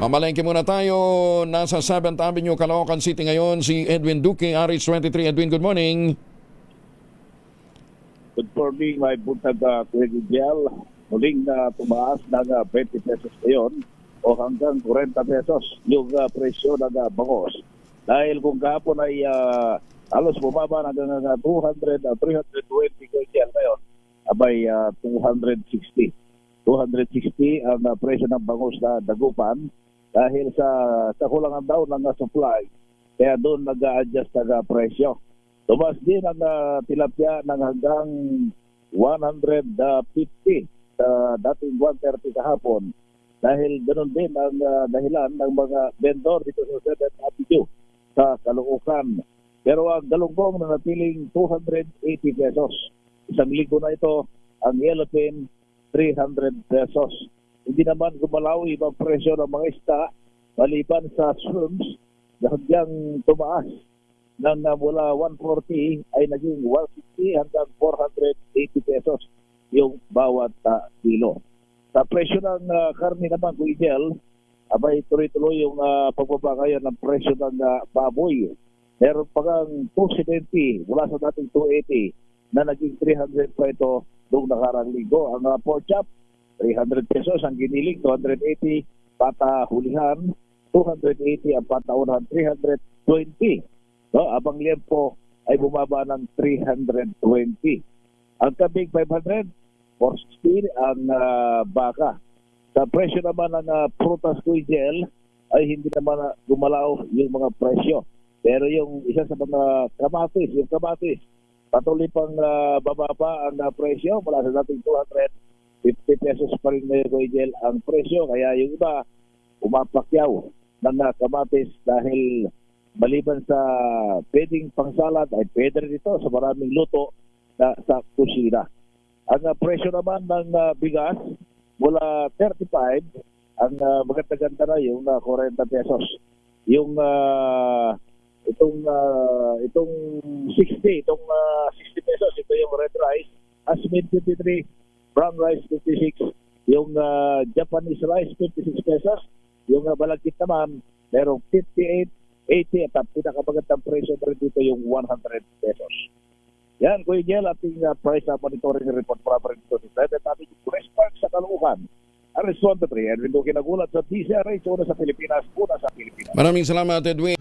Mamalengke muna tayo. Nasa 7th Avenue, Caloocan City ngayon si Edwin Duque, RH23. Edwin, good morning. Good morning, my buntag Kuya. Muling tumaas ng 20 pesos ngayon o hanggang 40 pesos yung presyo ng bangos. Dahil kung kahapon ay halos bumaba hanggang 320 Kuya ngayon, abay 260. 260 ang presyo ng bangos na dagupan dahil sa kulangan daw ng supply. Kaya doon nag-a-adjust ang presyo. Tumas din ang tilapia ng hanggang 150 sa dating 130 kahapon. Dahil ganoon din ang dahilan ng mga vendor dito sa 7th Avenue sa Caloocan. Pero ang galunggong na natiling 280 pesos. Isang linggo na ito, ang yellowfin 300 pesos. Hindi naman gumalaw ibang presyo ng mga isda maliban sa shrimps na hanggang tumaas ng mula 140 ay naging 160 hanggang 480 pesos yung bawat kilo. Sa presyo ng karne naman, Kuya, abay tuloy-tuloy yung pagbaba ngayon ng presyo ng baboy. Meron pa kang 270 mula sa dating 280 na naging 300 pa ito noong nakarang linggo. Ang pork chop, 300 pesos. Ang giniling, 280. Pata hulihan, 280. Ang pataunan, 320. No, abang liempo ay bumaba ng 320. Ang kabig, 500. 460 ang baka. Sa presyo naman ng prutas, Kuya, ay hindi naman gumalaw yung mga presyo. Pero yung isa sa mga kamatis, yung kamatis, patuloy pang bababa ang presyo mula sa dating 250 pesos pa rin ngayon, Kuya, ang presyo. Kaya yung iba, umapakyaw ng kamatis dahil maliban sa pwedeng pangsalad ay pwede rin ito sa maraming luto sa kusina. Ang presyo naman ng bigas mula 35, ang maganda-ganda na yung 40 pesos. Yung itong 60 pesos, ito yung red rice, asmin 53, brown rice 56, yung Japanese rice 56 pesos, yung balagkit naman merong 58, 80 at ang pinakamagandang presyo rin dito yung 100 pesos. Yan, Kuya Jel, ating price monitoring report para rin dito sa 7th Avenue West Park sa Caloocan. RH23, Edwin Duque nagulat sa DCRH, una sa Pilipinas, una sa Pilipinas. Maraming salamat, Edwin.